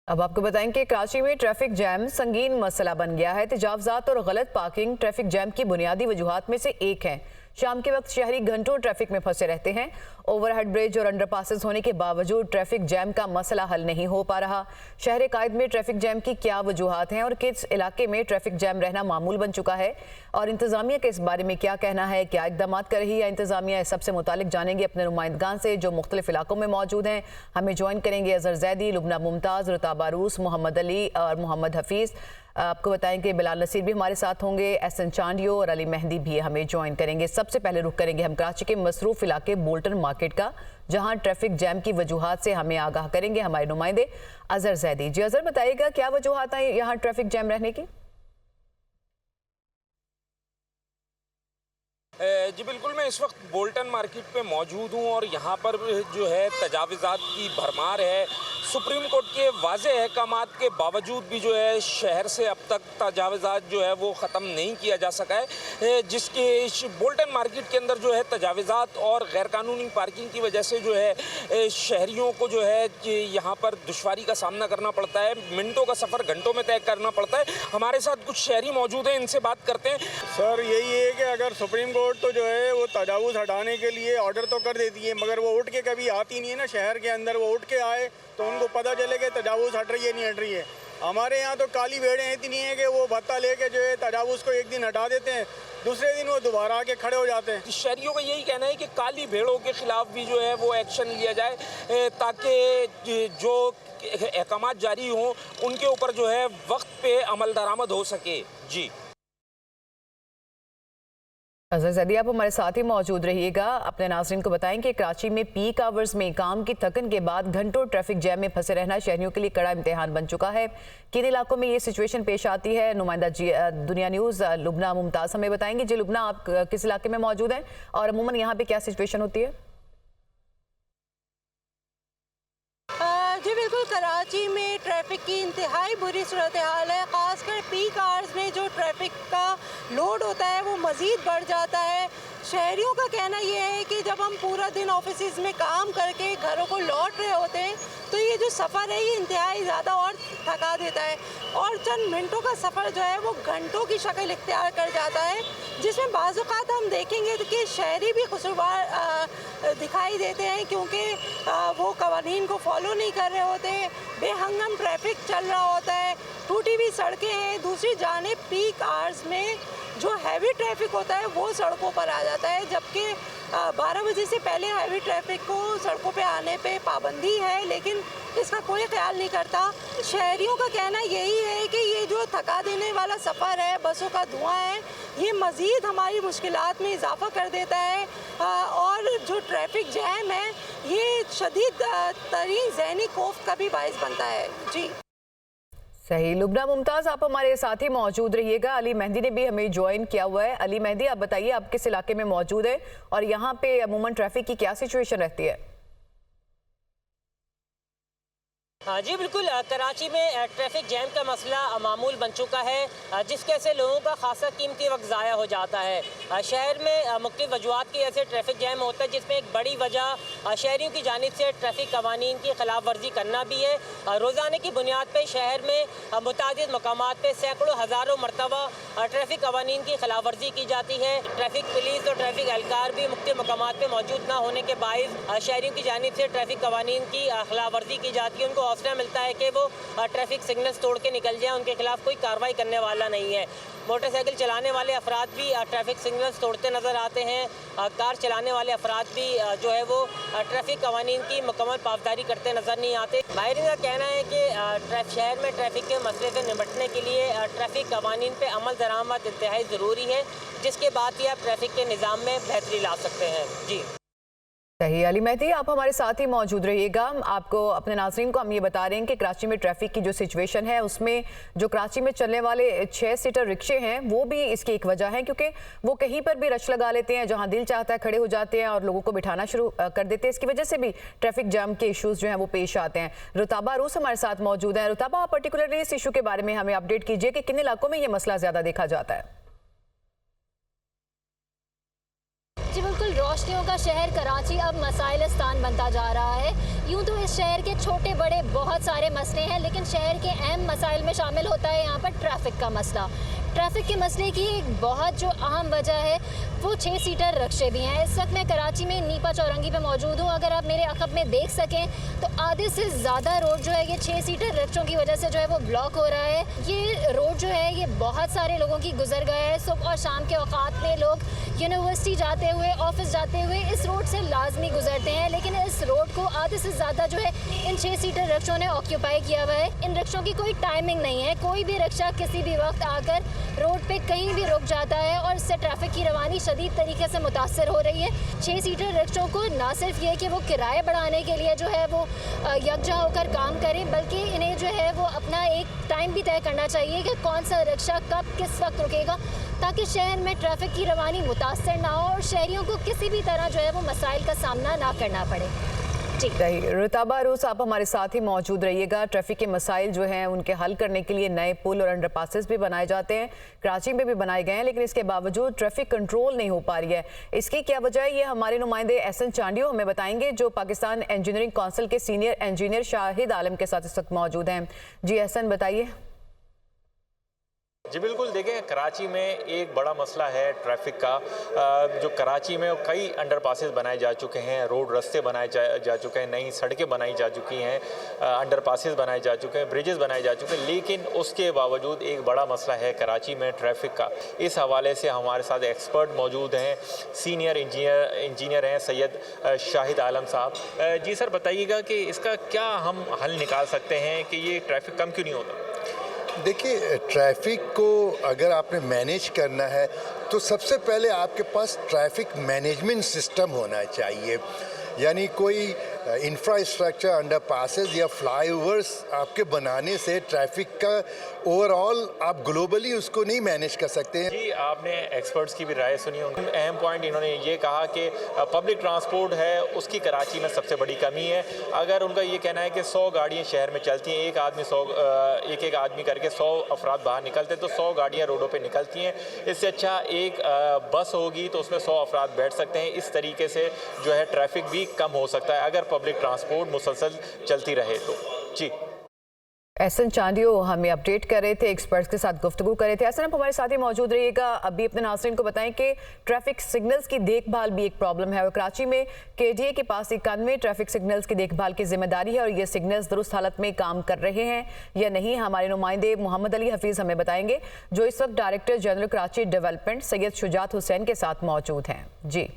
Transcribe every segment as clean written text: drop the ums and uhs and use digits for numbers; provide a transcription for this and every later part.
अब आपको बताएं कि कराची में ट्रैफिक जैम संगीन मसला बन गया है। तजावजात और गलत पार्किंग ट्रैफिक जैम की बुनियादी वजूहात में से एक है। शाम के वक्त शहरी घंटों ट्रैफिक में फंसे रहते हैं। ओवरहेड ब्रिज और अंडरपासेस होने के बावजूद ट्रैफिक जैम का मसला हल नहीं हो पा रहा। शहर कायद में ट्रैफिक जैम की क्या वजूहात हैं और किस इलाके में ट्रैफिक जैम रहना मामूल बन चुका है और इंतजामिया के इस बारे में क्या कहना है, क्या इकदाम कर रही है इंतजामिया, इस सबसे मुतालिक जानेंगे अपने नुमाइंदगान से जो मुख्तलिफ इलाकों में मौजूद हैं। हमें ज्वाइन करेंगे अजहर जैदी, लुबना मुमताज़, रुताबा रूस, मोहम्मद अली और मोहम्मद हफीज़। आपको बताएं कि बिलाल नसीर भी हमारे साथ होंगे, एहसन चांडियो और अली मेहंदी भी हमें ज्वाइन करेंगे। सबसे पहले रुख करेंगे हम कराची के मसरूफ इलाके बोल्टन मार्केट का, जहां ट्रैफिक जैम की वजूहात से हमें आगाह करेंगे हमारे नुमाइंदे अजहर जैदी। जी अजहर, बताइएगा क्या वजूहात हैं यहाँ ट्रैफिक जैम रहने की? जी बिल्कुल, मैं इस वक्त बोल्टन मार्केट पे मौजूद हूँ और यहाँ पर जो है तजावज़ात की भरमार है। सुप्रीम कोर्ट के वाज़े अहकामात के बावजूद भी जो है शहर से अब तक तजावज़ात जो है वो ख़त्म नहीं किया जा सका है, जिसके बोल्टन मार्केट के अंदर जो है तजावज़ात और गैरकानूनी पार्किंग की वजह से जो है शहरियों को जो है यहाँ पर दुश्वारी का सामना करना पड़ता है। मिनटों का सफ़र घंटों में तय करना पड़ता है। हमारे साथ कुछ शहरी मौजूद हैं, इनसे बात करते हैं। सर यही है कि अगर सुप्रीम कोर्ट तो जो है वो तजावुज़ हटाने के लिए ऑर्डर तो कर देती है, मगर वो उठ के कभी आती नहीं है ना शहर के अंदर। वो उठ के आए तो उनको पता चले कि तजावुज़ हट रही है नहीं हट रही है। हमारे यहाँ तो काली भेड़ें इतनी हैं कि वो भत्ता लेके जो है तजावुज़ को एक दिन हटा देते हैं, दूसरे दिन वो दोबारा आके खड़े हो जाते हैं। शहरियों का यही कहना है कि काली भेड़ों के खिलाफ भी जो है वो एक्शन लिया जाए, ताकि जो अहकामात जारी हों उनके ऊपर जो है वक्त पे अमल दरामद हो सके। जी अजहर जैदी, आप हमारे साथ ही मौजूद रहिएगा। अपने नाज़रीन को बताएं कि कराची में पीक आवर्स में काम की थकन के बाद घंटों ट्रैफिक जैम में फंसे रहना शहरियों के लिए कड़ा इम्तिहान बन चुका है। किन इलाकों में ये सिचुएशन पेश आती है, नुमाइंदा दुनिया न्यूज़ लुबना मुमताज़ हमें बताएंगे। जी लुबना, आप किस इलाके में मौजूद हैं और अमूमन यहाँ पे क्या सिचुएशन होती है? जी बिल्कुल, कराची में ट्रैफिक की इंतहाई बुरी सूरत हाल है। ख़ासकर पीक आवर्स में जो ट्रैफिक का लोड होता है वो मज़ीद बढ़ जाता है। शहरियों का कहना ये है कि जब हम पूरा दिन ऑफिस में काम करके घरों को लौट रहे होते हैं तो ये जो सफ़र है ये इंतहाई ज़्यादा और थका देता है और चंद मिनटों का सफ़र जो है वो घंटों की शक्ल इख्तियार कर जाता है, जिसमें बाज़ औक़ात हम देखेंगे कि शहरी भी कसूरवार दिखाई देते हैं क्योंकि वो कवानीन को फॉलो नहीं कर रहे होते, बेहंगम ट्रैफिक चल रहा होता है, टूटी हुई सड़कें हैं। दूसरी जानिब पीक आवर्स में जो हैवी ट्रैफिक होता है वो सड़कों पर आ जाता है, जबकि 12 बजे से पहले हैवी ट्रैफिक को सड़कों पे आने पे पाबंदी है, लेकिन इसका कोई ख्याल नहीं करता। शहरियों का कहना यही है कि ये जो थका देने वाला सफ़र है, बसों का धुआं है, ये मज़ीद हमारी मुश्किलात में इजाफा कर देता है और जो ट्रैफिक जैम है ये शदीद तरीन ज़हनी खौफ का भी बाइस बनता है। जी सही। लुबना मुमताज़, आप हमारे साथ ही मौजूद रहिएगा। अली मेहंदी ने भी हमें ज्वाइन किया हुआ है। अली मेहंदी, आप बताइए आप किस इलाके में मौजूद है और यहाँ पे अमूमन ट्रैफिक की क्या सिचुएशन रहती है? हाँ जी बिल्कुल, कराची में ट्रैफिक जैम का मसला मामूल बन चुका है, जिसके से लोगों का खासा कीमती वक्त ज़ाया हो जाता है। शहर में मुख्तलिफ वजूहात की वजह से ट्रैफिक जैम होता है, जिसमें एक बड़ी वजह शहरियों की जानिब से ट्रैफिक कवानीन की खिलाफ वर्जी करना भी है। रोज़ाना की बुनियाद पर शहर में मुतादिद मकामात पर सैकड़ों हज़ारों मरतबा ट्रैफिक कवानीन की खिलाफ वर्जी की जाती है। ट्रैफिक पुलिस और ट्रैफिक एहलकार भी मुख्तलिफ मकामात पर मौजूद ना होने के बायस शहरियों की जानिब से ट्रैफिक कवानीन की खिलाफ वर्जी की जाती है। उनको हौसला मिलता है कि वो ट्रैफिक सिग्नल्स तोड़ के निकल जाए, उनके खिलाफ कोई कार्रवाई करने वाला नहीं है। मोटरसाइकिल चलाने वाले अफराद भी ट्रैफिक सिग्नल्स तोड़ते नज़र आते हैं। कार चलाने वाले अफराद भी जो है वो ट्रैफिक कवानीन की मुकम्मल पाबंदी करते नज़र नहीं आते। माहिरीन का कहना है कि शहर में ट्रैफिक के मसले से निपटने के लिए ट्रैफिक कवानीन पर अमल दरामद इंतहाई ज़रूरी है, जिसके बाद ही आप ट्रैफिक के निज़ाम में बेहतरी ला सकते हैं। जी सही। अली मेहंदी, आप हमारे साथ ही मौजूद रहिएगा। आपको अपने नाज़रीन को हम ये बता रहे हैं कि कराची में ट्रैफिक की जो सिचुएशन है उसमें जो कराची में चलने वाले 6 सीटर रिक्शे हैं वो भी इसकी एक वजह है, क्योंकि वो कहीं पर भी रश लगा लेते हैं, जहां दिल चाहता है खड़े हो जाते हैं और लोगों को बिठाना शुरू कर देते हैं। इसकी वजह से भी ट्रैफिक जाम के इशूज़ जो हैं वो पेश आते हैं। रुताबा रूस हमारे साथ मौजूद है। रुताबा, आप पर्टिकुलरली इस इशू के बारे में हमें अपडेट कीजिए कि किन इलाकों में ये मसला ज़्यादा देखा जाता है? जी बिल्कुल, रोशनियों का शहर कराची अब मसाइलिस्तान बनता जा रहा है। यूँ तो इस शहर के छोटे बड़े बहुत सारे मसले हैं, लेकिन शहर के अहम मसाइल में शामिल होता है यहाँ पर ट्रैफिक का मसला। ट्रैफिक के मसले की एक बहुत जो अहम वजह है वो 6 सीटर रिक्शे भी हैं। इस वक्त मैं कराची में नीपा चौरंगी पे मौजूद हूँ। अगर आप मेरे अखब में देख सकें तो आधे से ज़्यादा रोड जो है ये 6 सीटर रिक्शों की वजह से जो है वो ब्लॉक हो रहा है। ये रोड जो है ये बहुत सारे लोगों की गुजर गया है। सुबह और शाम के औकात में लोग यूनिवर्सिटी जाते हुए, ऑफिस जाते हुए इस रोड से लाजमी गुजरते हैं, लेकिन इस रोड को आधे से ज़्यादा जो है इन 6 सीटर रिक्शों ने ऑक्यूपाई किया हुआ है। इन रिक्शों की कोई टाइमिंग नहीं है, कोई भी रिक्शा किसी भी वक्त आकर रोड पे कहीं भी रुक जाता है और इससे ट्रैफिक की रवानी शदीद तरीके से मुतासर हो रही है। 6 सीटर रिक्शों को ना सिर्फ ये कि वो किराए बढ़ाने के लिए जो है वो यकजा होकर काम करें, बल्कि इन्हें जो है वो अपना एक टाइम भी तय करना चाहिए कि कौन सा रिक्शा कब किस वक्त रुकेगा, ताकि शहर में ट्रैफिक की रवानी मुतासर ना हो और शहरियों को किसी भी तरह जो है वो मसाइल का सामना ना करना पड़े। रुताबा रूस, आप हमारे साथ ही मौजूद रहिएगा। ट्रैफिक के मसाइल जो हैं उनके हल करने के लिए नए पुल और अंडरपासेस भी बनाए जाते हैं, कराची में भी बनाए गए हैं, लेकिन इसके बावजूद ट्रैफिक कंट्रोल नहीं हो पा रही है। इसकी क्या वजह है, ये हमारे नुमाइंदे एहसन चांडियो हमें बताएंगे, जो पाकिस्तान इंजीनियरिंग काउंसिल के सीनियर इंजीनियर शाहिद आलम के साथ इस वक्त मौजूद हैं। जी एहसन, बताइए। जी बिल्कुल, देखें कराची में एक बड़ा मसला है ट्रैफिक का। जो कराची में कई अंडरपासेस बनाए जा चुके हैं, रोड रास्ते बनाए जा चुके हैं, नई सड़कें बनाई जा चुकी हैं, अंडरपासेस बनाए जा चुके हैं, ब्रिजेस बनाए जा चुके हैं, लेकिन उसके बावजूद एक बड़ा मसला है कराची में ट्रैफिक का। इस हवाले से हमारे साथ एक्सपर्ट मौजूद हैं, सीनियर इंजीनियर हैं सैयद शाहिद आलम साहब। जी सर, बताइएगा कि इसका क्या हम हल निकाल सकते हैं कि ये ट्रैफिक कम क्यों नहीं होता? देखिए, ट्रैफिक को अगर आपने मैनेज करना है तो सबसे पहले आपके पास ट्रैफिक मैनेजमेंट सिस्टम होना चाहिए। यानी कोई इंफ्रास्ट्रक्चर, अंडरपासेस या फ्लाईओवर्स आपके बनाने से ट्रैफिक का ओवरऑल आप ग्लोबली उसको नहीं मैनेज कर सकते हैं। जी, आपने एक्सपर्ट्स की भी राय सुनी। अहम पॉइंट इन्होंने ये कहा कि पब्लिक ट्रांसपोर्ट है उसकी कराची में सबसे बड़ी कमी है। अगर उनका ये कहना है कि 100 गाड़ियाँ शहर में चलती हैं, एक आदमी करके 100 अफराद बाहर निकलते हैं, तो 100 गाड़ियाँ रोडों पर निकलती हैं। इससे अच्छा एक बस होगी तो उसमें 100 अफराद बैठ सकते हैं। इस तरीके से जो है ट्रैफिक भी कम हो सकता है अगर पब्लिक ट्रांसपोर्ट मुसलसल चलती रहे तो। जी, एहसन चांडियो हमें अपडेट कर रहे थे, एक्सपर्ट्स के साथ गुफ्तगू कर रहे थे। एहसन, आप हमारे साथ ही मौजूद रहिएगा। अभी अपने नाज़रीन को बताएं कि ट्रैफिक सिग्नल्स की देखभाल भी एक प्रॉब्लम है और कराची में KDA के पास 91 ट्रैफिक सिग्नल्स की देखभाल की जिम्मेदारी है और ये सिग्नल्स दुरुस्त हालत में काम कर रहे हैं या नहीं, हमारे नुमाइंदे मोहम्मद अली हफीज़ हमें बताएंगे, जो इस वक्त director general Karachi development Syed Shujaat Hussain के साथ मौजूद हैं। जी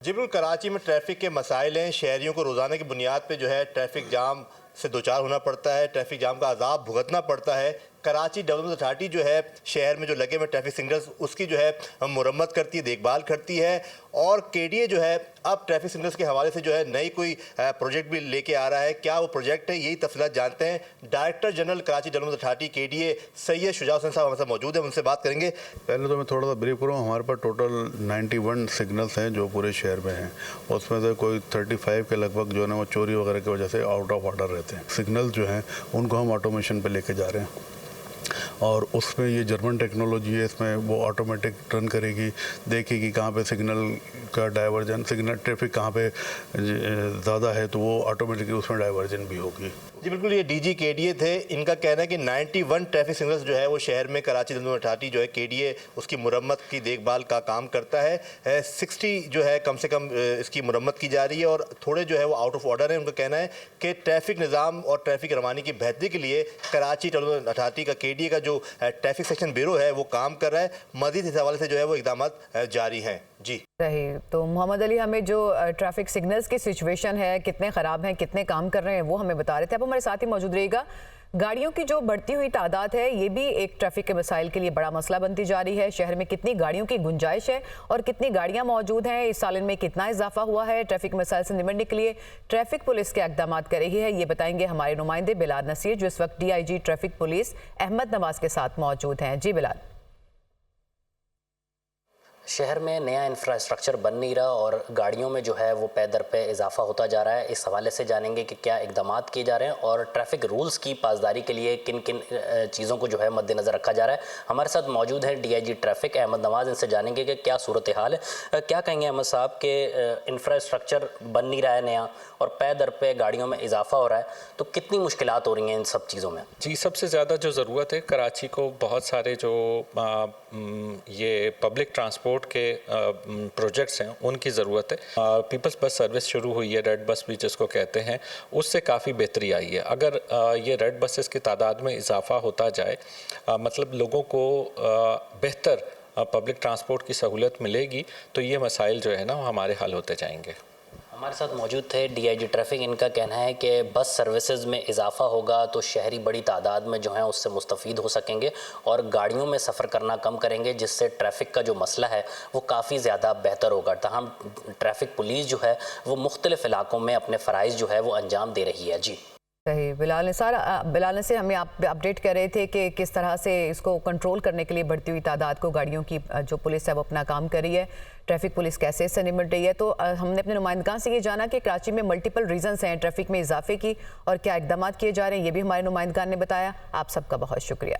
बिल्कुल, कराची में ट्रैफिक के मसाइल हैं। शहरियों को रोज़ाना की बुनियाद पे जो है ट्रैफिक जाम से दो चार होना पड़ता है, ट्रैफिक जाम का अजाब भुगतना पड़ता है। कराची डेवलपमेंट अथॉरिटी जो है शहर में जो लगे हुए ट्रैफिक सिग्नल्स उसकी जो है मुरम्मत करती है, देखभाल करती है। और KDA जो है अब ट्रैफिक सिग्नल्स के हवाले से जो है नई कोई प्रोजेक्ट भी लेके आ रहा है। क्या वो प्रोजेक्ट है, यही तफसीलात जानते हैं director general Karachi development authority KDA Syed Shujaat Hussain साहब हमारे साथ मौजूद है, उनसे बात करेंगे। पहले तो मैं थोड़ा सा ब्रीफ करूँ। हमारे पास टोटल 91 सिग्नल्स हैं जो पूरे शहर में हैं, उसमें से कोई 35 के लगभग जो है ना वो चोरी वगैरह की वजह से आउट ऑफ ऑर्डर रहते हैं। सिग्नल जो हैं उनको हम ऑटोमेशन पे लेके जा रहे हैं और उसमें ये जर्मन टेक्नोलॉजी है, इसमें वो ऑटोमेटिक टर्न करेगी, देखेगी कहाँ पे सिग्नल का डाइवर्जन, सिग्नल ट्रैफिक कहाँ पे ज़्यादा है तो वो ऑटोमेटिकली उसमें डाइवर्जन भी होगी। जी बिल्कुल, ये DG KDA थे। इनका कहना है कि 91 ट्रैफिक सिग्नल्स जो है वो शहर में कराची डेवलपमेंट अथॉरिटी जो है KDA उसकी मुरम्मत की देखभाल का काम करता है। 60 जो है कम से कम इसकी मुरम्मत की जा रही है और थोड़े जो है वो आउट ऑफ ऑर्डर है। उनका कहना है कि ट्रैफिक निज़ाम और ट्रैफिक रवानी की बेहतरी के लिए कराची डेवलपमेंट अथॉरिटी का KDA का जो ट्रैफिक सेक्शन ब्यूरो है वो काम कर रहा है। मज़ीद इस हवाले से जो है वो इक़दाम जारी हैं। जी सही, तो मोहम्मद अली हमें जो ट्रैफिक सिग्नल्स की सिचुएशन है, कितने ख़राब हैं, कितने काम कर रहे हैं, वो हमें बता रहे थे। अब हमारे साथ ही मौजूद रहिएगा। गाड़ियों की जो बढ़ती हुई तादाद है ये भी एक ट्रैफिक के मसाइल के लिए बड़ा मसला बनती जा रही है। शहर में कितनी गाड़ियों की गुंजाइश है और कितनी गाड़ियां मौजूद हैं, इस साल इनमें कितना इजाफा हुआ है, ट्रैफिक मसाइल से निपटने के लिए ट्रैफिक पुलिस के इक़दाम कर रही है, ये बताएंगे हमारे नुमाइंदे बिलाल नसीर, जो इस वक्त DIG traffic police Ahmad Nawaz के साथ मौजूद हैं। जी बिलाल। शहर में नया इंफ्रास्ट्रक्चर बन नहीं रहा और गाड़ियों में जो है वो पै दर पे इजाफा होता जा रहा है। इस हवाले से जानेंगे कि क्या इकदाम किए जा रहे हैं और ट्रैफिक रूल्स की पासदारी के लिए किन किन चीज़ों को जो है मद्देनज़र रखा जा रहा है। हमारे साथ मौजूद है DIG ट्रैफिक अहमद नवाज़, इनसे जानेंगे कि क्या सूरत हाल है। क्या कहेंगे अहमद साहब के इंफ्रास्ट्रक्चर बन नहीं रहा है नया और पै दर पे गाड़ियों में इजाफा हो रहा है, तो कितनी मुश्किलात हो रही हैं इन सब चीज़ों में? जी, सबसे ज़्यादा जो ज़रूरत है कराची को बहुत सारे जो ये पब्लिक ट्रांसपोर्ट के प्रोजेक्ट्स हैं उनकी ज़रूरत है। पीपल्स बस सर्विस शुरू हुई है, रेड बस भी जिसको कहते हैं, उससे काफ़ी बेहतरी आई है। अगर ये रेड बसेस की तादाद में इजाफा होता जाए, मतलब लोगों को बेहतर पब्लिक ट्रांसपोर्ट की सहूलत मिलेगी, तो ये मसाइल जो है ना हमारे हल होते जाएंगे। हमारे साथ मौजूद थे DIG ट्रैफिक। इनका कहना है कि बस सर्विसेज में इजाफा होगा तो शहरी बड़ी तादाद में जो है उससे मुस्तफ़ीद हो सकेंगे और गाड़ियों में सफ़र करना कम करेंगे, जिससे ट्रैफिक का जो मसला है वो काफ़ी ज़्यादा बेहतर होगा। ताहम ट्रैफिक पुलिस जो है वो मुख्तलिफ इलाकों में अपने फ़राइज़ जो है वो अंजाम दे रही है। जी सही। बिलाल से हमें आप अपडेट कर रहे थे कि किस तरह से इसको कंट्रोल करने के लिए बढ़ती हुई तादाद को गाड़ियों की जो पुलिस है वो अपना काम कर रही है, ट्रैफिक पुलिस कैसे इससे निपट रही है। तो हमने अपने नुमाइंदगान से ये जाना कि कराची में मल्टीपल रीजंस हैं ट्रैफिक में इजाफे की और क्या इकदाम किए जा रहे हैं, ये भी हमारे नुमाइंदगान ने बताया। आप सबका बहुत शुक्रिया।